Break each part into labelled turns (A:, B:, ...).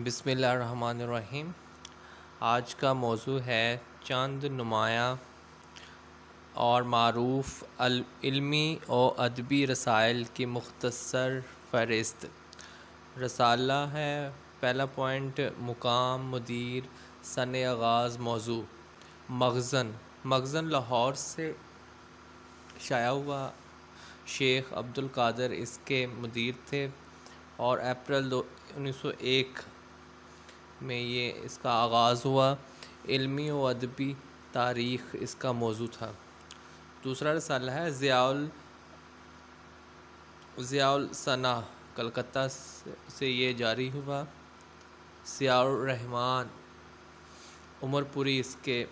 A: بسم اللہ الرحمن الرحیم۔ آج کا موضوع ہے چند نمایاں اور معروف علمی و ادبی رسائل کی مختصر فہرست۔ رسالہ ہے پہلا پوائنٹ، مقام، مدیر، سن آغاز، موضوع۔ مخزن لاہور سے شائع ہوا۔ شیخ عبدالقادر اس کے مدیر تھے اور اپریل 1901 میں اس کا آغاز ہوا۔ علمی و ادبی تاریخ اس کا موضوع تھا۔ دوسرا رسالہ ہے ضیاء السنہ، کلکتہ سے یہ جاری ہوا۔ ضیاء الرحمن عمر پوری اس کے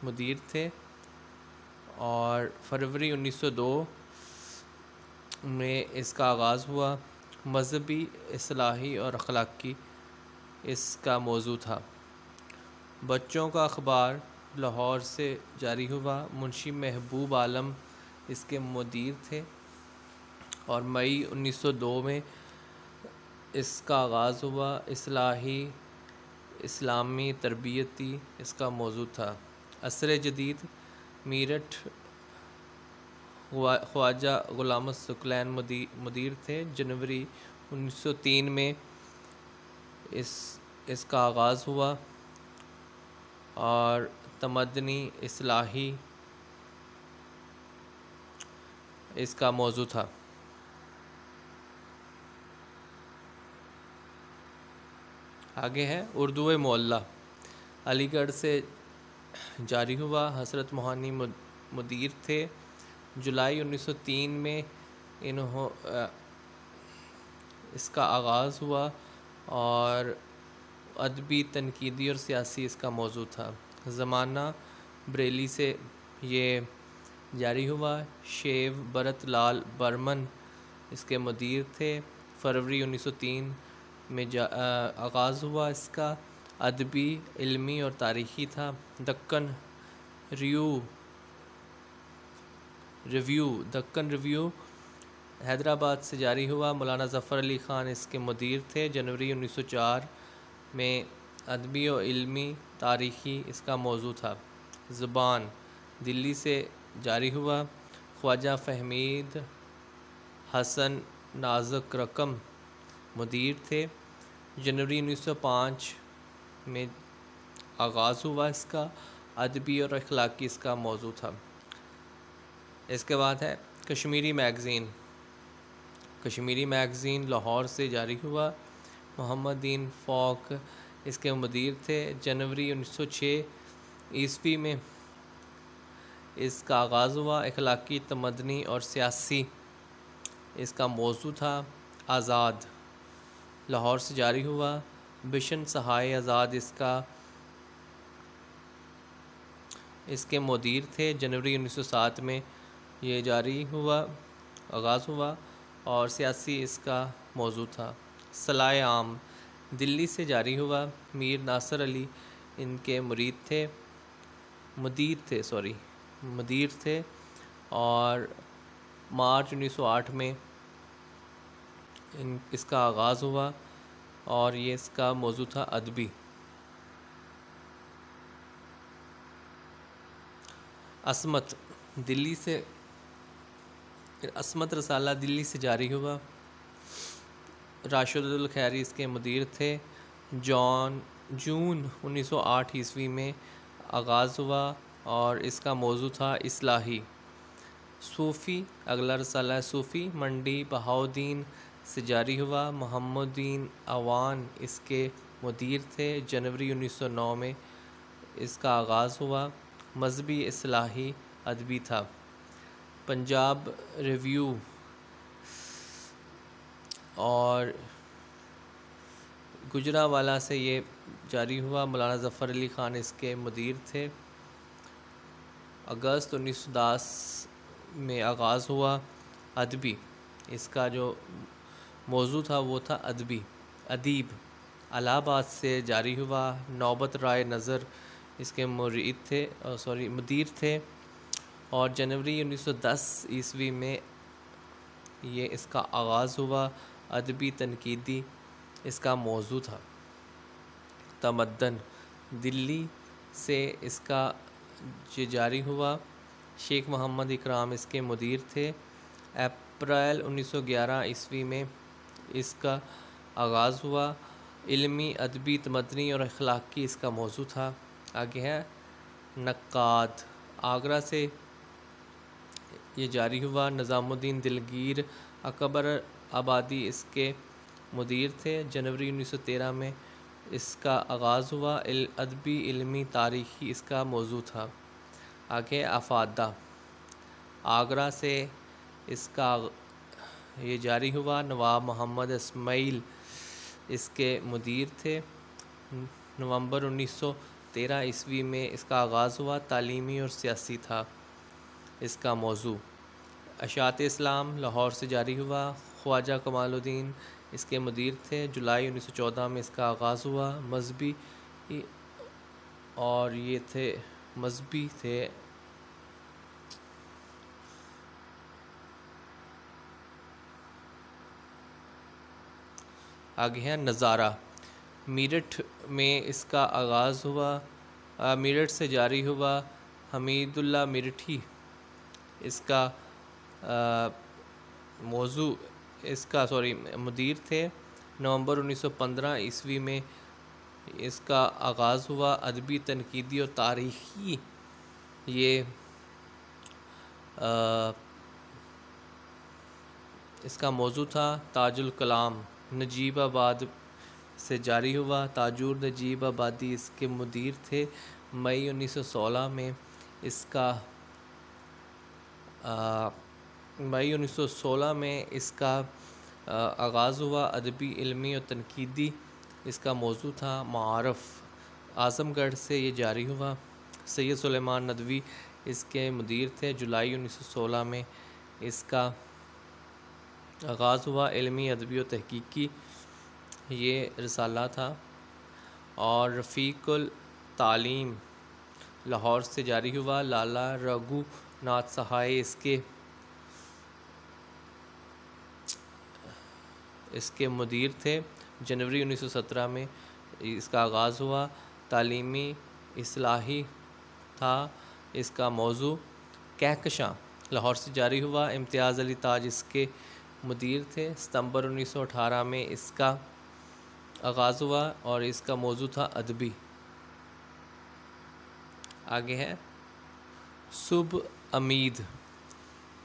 A: مدیر تھے اور فروری 1902 میں اس کا آغاز ہوا۔ مذہبی، اصلاحی اور اخلاقی اس کا موضوع تھا۔ بچوں کا اخبار لاہور سے جاری ہوا۔ منشی محبوب عالم اس کے مدیر تھے اور مئی 1902 میں اس کا آغاز ہوا۔ اصلاحی، اسلامی، تربیتی اس کا موضوع تھا۔ عصر جدید میرٹھ خواجہ غلام ثقلین مدیر تھے۔ جنوری 1903 میں اس کا آغاز ہوا اور تمدنی، اصلاحی اس کا موضوع تھا۔ آگے ہے اردو معلیٰ، علی گڑھ سے جاری ہوا۔ حضرت موہانی مدیر تھے۔ جولائی 1903 میں اس کا آغاز ہوا اور ادبی، تنقیدی اور سیاسی اس کا موضوع تھا۔ زمانہ بریلی سے یہ جاری ہوا۔ شیو بھرت لال برمن اس کے مدیر تھے۔ فروری 1903 میں آغاز ہوا اس کا۔ ادبی، علمی اور تاریخی تھا۔ دکن ریویو حیدرآباد سے جاری ہوا۔ مولانا ظفر علی خان اس کے مدیر تھے۔ جنوری 1904 میں ادبی و علمی تاریخی اس کا موضوع تھا۔ زبان، دلی سے جاری ہوا۔ خواجہ فہمید حسن نازک رقم مدیر تھے۔ جنوری 1905 میں آغاز ہوا اس کا۔ ادبی اور اخلاقی اس کا موضوع تھا۔ اس کے بعد ہے کشمیری میگزین لاہور سے جاری ہوا۔ محمد دین فوق اس کے مدیر تھے۔ جنوری 1906 عیسوی میں اس کا آغاز ہوا۔ اخلاقی، تمدنی اور سیاسی اس کا موضوع تھا۔ آزاد لاہور سے جاری ہوا۔ بشن سہائے آزاد اس کے مدیر تھے۔ جنوری 1907 میں یہ جاری ہوا، آغاز ہوا اور سیاسی اس کا موضوع تھا۔ صلاح عام دلی سے جاری ہوا۔ میر ناصر علی ان کے مدیر تھے اور مارچ 1908 میں اس کا آغاز ہوا اور یہ اس کا موضوع تھا ادبی۔ عصمت رسالہ دلی سے جاری ہوا۔ راشد الخیری اس کے مدیر تھے۔ جون 1908 عیسوی میں آغاز ہوا اور اس کا موضوع تھا اصلاحی۔ صوفی، اگلا رسالہ ہے صوفی، منڈی بہاؤالدین سے جاری ہوا۔ محمد الدین اعوان اس کے مدیر تھے۔ جنوری 1909 میں اس کا آغاز ہوا۔ مذہبی، اصلاحی، ادبی تھا۔ پنجاب ریویو اور گجرانوالہ سے یہ جاری ہوا۔ مولانا ظفر علی خان اس کے مدیر تھے۔ اگست 1910 میں آغاز ہوا۔ ادبی، اس کا جو موضوع تھا وہ تھا ادیب۔ الہ آباد سے جاری ہوا۔ نوبت رائے نظر اس کے مدیر تھے اور جنوری 1910 عیسوی میں اس کا آغاز ہوا۔ ادبی، تنقیدی اس کا موضوع تھا۔ تمدن دلی سے اس کا یہ جاری ہوا۔ شیخ محمد اکرام اس کے مدیر تھے۔ اپریل 1911 میں اس کا آغاز ہوا۔ علمی، ادبی، تمدنی اور اخلاقی اس کا موضوع تھا۔ آگے ہے نقاد، آگرہ سے یہ جاری ہوا۔ نظام الدین دلگیر اکبر آبادی اس کے مدیر تھے۔ جنوری 1913 میں اس کا آغاز ہوا۔ ادبی، علمی، تاریخی اس کا موضوع تھا۔ آگے افادہ، آگرہ سے اس کا یہ جاری ہوا۔ نواب محمد اسماعیل اس کے مدیر تھے۔ نومبر 1913 میں اس کا آغاز ہوا۔ تعلیمی اور سیاسی تھا اس کا موضوع۔ اشاعت اسلام لاہور سے جاری ہوا۔ خواجہ کمال الدین اس کے مدیر تھے۔ جولائی 1914 میں اس کا آغاز ہوا۔ مذہبی اور یہ مذہبی تھے۔ آگے ہے نظارہ، میرٹھ میں اس کا آغاز ہوا۔ میرٹھ سے جاری ہوا۔ حمید اللہ میرٹھی اس کا موضوع مدیر تھے۔ نومبر 1915 میں اس کا آغاز ہوا۔ ادبی، تنقیدی اور تاریخی یہ اس کا موضوع تھا۔ تاج الکلام نجیب آباد سے جاری ہوا۔ تاجور نجیب آبادی اس کے مدیر تھے۔ مئی 1916 میں اس کا آغاز ہوا۔ ادبی، علمی اور تنقیدی اس کا موضوع تھا۔ معارف اعظم گڑھ سے یہ جاری ہوا۔ سید سلیمان ندوی اس کے مدیر تھے۔ جولائی 1916 میں اس کا آغاز ہوا۔ علمی، ادبی اور تحقیقی یہ رسالہ تھا۔ اور رفیق التعلیم لاہور سے جاری ہوا۔ لالا رگھو ناتھ سہائے اس کے مدیر تھے۔ جنوری 1917 میں اس کا آغاز ہوا۔ تعلیمی، اصلاحی تھا اس کا موضوع۔ کہکشاں لاہور سے جاری ہوا۔ امتیاز علی تاج اس کے مدیر تھے۔ ستمبر 1918 میں اس کا آغاز ہوا اور اس کا موضوع تھا ادبی۔ آگے ہے صبح امید،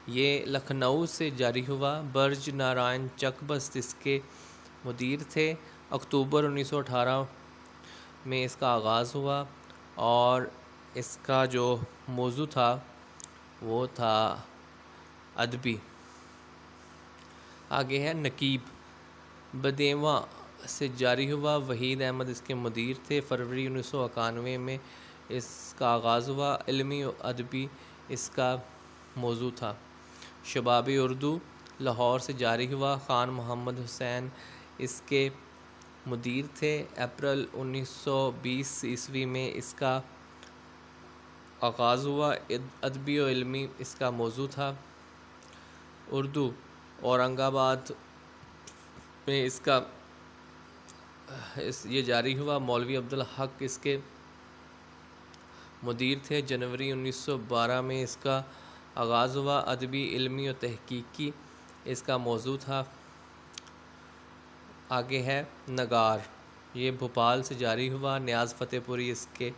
A: یہ لکھنؤ سے جاری ہوا۔ برج نارائن چک اس کے مدیر تھے۔ اکتوبر 1918 میں اس کا آغاز ہوا اور اس کا جو موضوع تھا وہ تھا ادبی۔ آگے ہے نقیب، بدیواں سے جاری ہوا۔ وحید احمد اس کے مدیر تھے۔ فروری 1991 میں اس کا آغاز ہوا۔ علمی و ادبی اس کا موضوع تھا۔ شباب اردو لاہور سے جاری ہوا۔ خان محمد حسین اس کے مدیر تھے۔ اپریل 1920 میں اس کا آغاز ہوا۔ ادبی و علمی اس کا موضوع تھا۔ اردو اورنگ آباد میں اس کا یہ جاری ہوا۔ مولوی عبدالحق اس کے مدیر تھے۔ جنوری 1912 میں اس کا آغاز ہوا۔ ادبی، علمی اور تحقیقی اس کا موضوع تھا۔ آگے ہے نگار، یہ بھوپال سے جاری ہوا۔ نیاز فتح پوری اس کے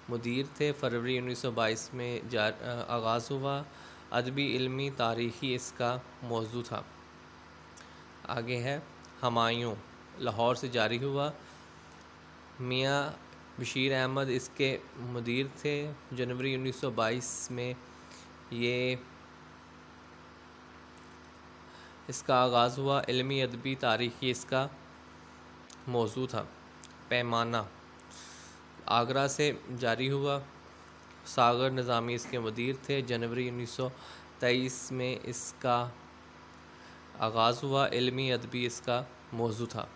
A: مدیر تھے۔ فروری 1922 میں آغاز ہوا۔ ادبی، علمی، تاریخی اس کا موضوع تھا۔ آگے ہے ہمایوں، لاہور سے جاری ہوا۔ میاں بشیر احمد اس کے مدیر تھے۔ جنوری 1922 میں اس کا آغاز ہوا۔ علمی، ادبی، تاریخی اس کا موضوع تھا۔ پیمانہ آگرہ سے جاری ہوا۔ ساغر نظامی اس کے مدیر تھے۔ جنوری 1923 میں اس کا آغاز ہوا۔ علمی، ادبی اس کا موضوع تھا۔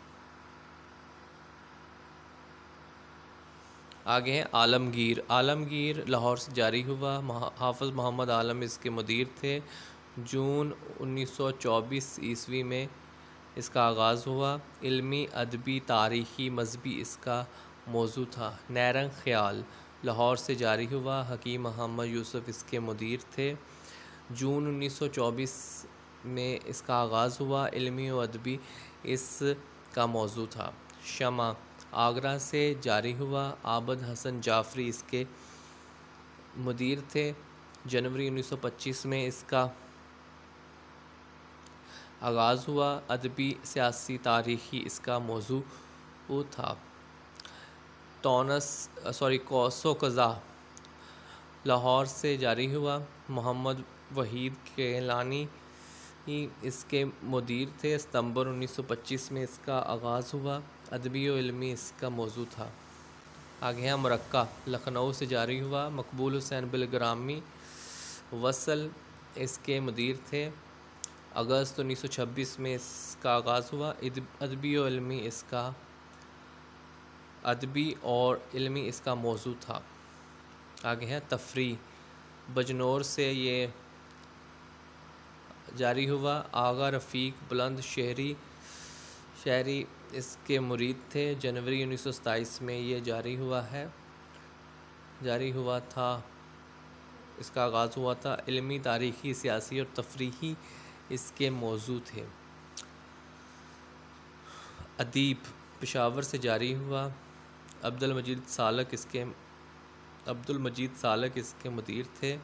A: آگے ہے عالمگیر، عالمگیر لاہور سے جاری ہوا۔ حافظ محمد عالم اس کے مدیر تھے۔ جون 1924 میں اس کا آغاز ہوا۔ علمی، ادبی، تاریخی، مذہبی اس کا موضوع تھا۔ نیرنگ خیال لاہور سے جاری ہوا، حکیم محمد یوسف اس کے مدیر تھے۔ جون 1924 میں اس کا آغاز ہوا، علمی و ادبی اس کا موضوع تھا۔ شمع آگرہ سے جاری ہوا، عابد حسن جعفری اس کے مدیر تھے۔ جنوری 1925 میں اس کا آغاز ہوا، ادبی، سیاسی، تاریخی اس کا موضوع تھا۔ کوسو قزح لاہور سے جاری ہوا، محمد وحید کیلانی اس کے مدیر تھے۔ ستمبر 1925 میں اس کا آغاز ہوا، ادبی و علمی اس کا موضوع تھا۔ آگے ہے مرقع لکھنؤ سے جاری ہوا، مقبول حسین بالگرامی وصل اس کے مدیر تھے۔ اگست 1926 میں اس کا آغاز ہوا، ادبی اور علمی اس کا موضوع تھا۔ آگے ہے تفریح بجنور سے یہ جاری ہوا، آغا رفیق بلند شہری اس کے مرید تھے۔ جنوری 1927 میں یہ جاری ہوا تھا، اس کا آغاز ہوا تھا، علمی، تاریخی، سیاسی اور تفریحی اس کے موضوع تھے۔ ادیب پشاور سے جاری ہوا، عبد المجید سالک اس کے مدیر تھے،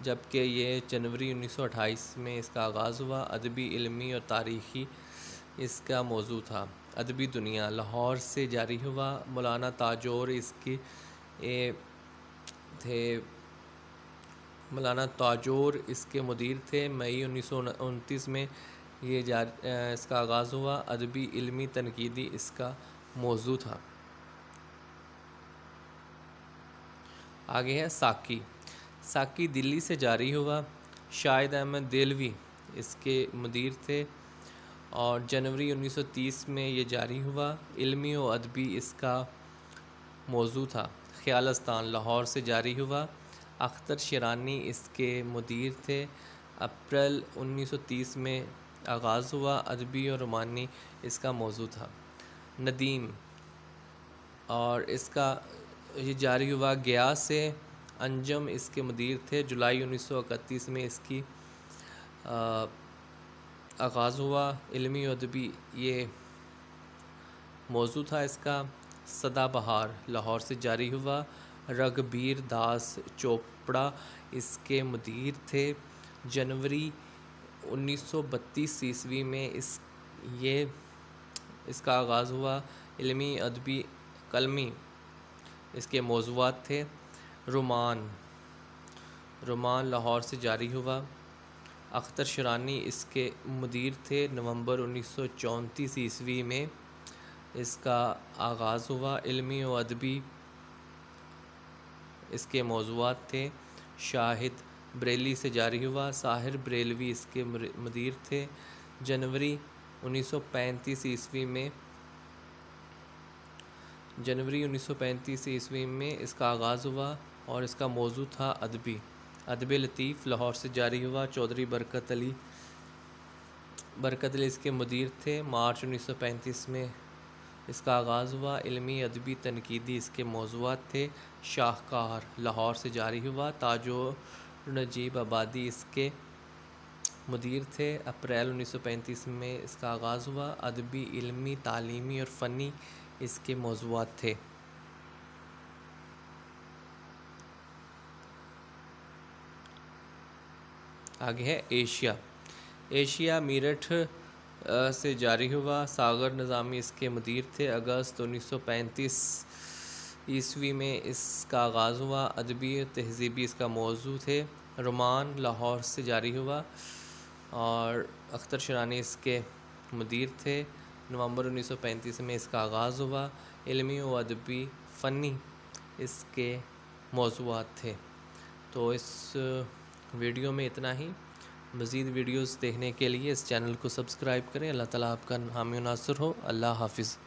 A: جبکہ یہ جنوری 1928 میں اس کا آغاز ہوا، ادبی، علمی اور تاریخی اس کا موضوع تھا۔ ادبی دنیا لاہور سے جاری ہوا، مولانا تاجور اس کے مدیر تھے۔ مئی 1929 میں اس کا آغاز ہوا، ادبی، علمی، تنقیدی اس کا موضوع تھا۔ آگے ہے ساکی دلی سے جاری ہوا، شاہد احمد دہلوی اس کے مدیر تھے، اور جنوری 1930 میں یہ جاری ہوا، علمی و ادبی اس کا موضوع تھا۔ خیالستان لاہور سے جاری ہوا، اختر شیرانی اس کے مدیر تھے۔ اپریل 1930 میں آغاز ہوا، ادبی اور رومانی اس کا موضوع تھا۔ ندیم اور اس کا یہ جاری ہوا، گیا سے انجم اس کے مدیر تھے۔ جولائی 1931 میں اس کی آغاز ہوا، علمی و ادبی یہ موضوع تھا اس کا۔ سدا بہار لاہور سے جاری ہوا، رگھبیر داس چوپڑا اس کے مدیر تھے۔ جنوری 1932 عیسوی میں اس کا آغاز ہوا، علمی، ادبی، کلمی اس کے موضوعات تھے۔ رومان لاہور سے جاری ہوا، اختر شیرانی اس کے مدیر تھے۔ نومبر 1934 عیسوی میں اس کا آغاز ہوا، علمی و ادبی اس کے موضوعات تھے۔ شاہد بریلی سے جاری ہوا، ساحر بریلوی اس کے مدیر تھے۔ جنوری 1935 عیسوی میں اس کا آغاز ہوا، اور اس کا موضوع تھا ادب لطیف لاہور سے جاری ہوا، چودھری برکت علی اس کے مدیر تھے۔ مارچ 1935 میں اس کا آغاز ہوا، علمی، ادبی، تنقیدی اس کے موضوعات تھے۔ شاہکار لاہور سے جاری ہوا، تاجور نجیب آبادی اس کے مدیر تھے۔ اپریل 1935 میں اس کا آغاز ہوا، ادبی، علمی، تعلیمی اور فنی اس کے موضوعات تھے۔ آگے ہے ایشیا میرٹھ سے جاری ہوا، ساغر نظامی اس کے مدیر تھے۔ اگست 1935 عیسوی میں اس کا آغاز ہوا، ادبی تہذیبی اس کا موضوع تھے۔ رومان لاہور سے جاری ہوا، اور اختر شیرانی اس کے مدیر تھے۔ نومبر 1935 میں اس کا آغاز ہوا، علمی و ادبی، فنی اس کے موضوعات تھے۔ تو اس ویڈیو میں اتنا ہی۔ مزید ویڈیوز دیکھنے کے لیے اس چینل کو سبسکرائب کریں۔ اللہ تعالیٰ آپ کا حامی و ناصر ہو۔ اللہ حافظ۔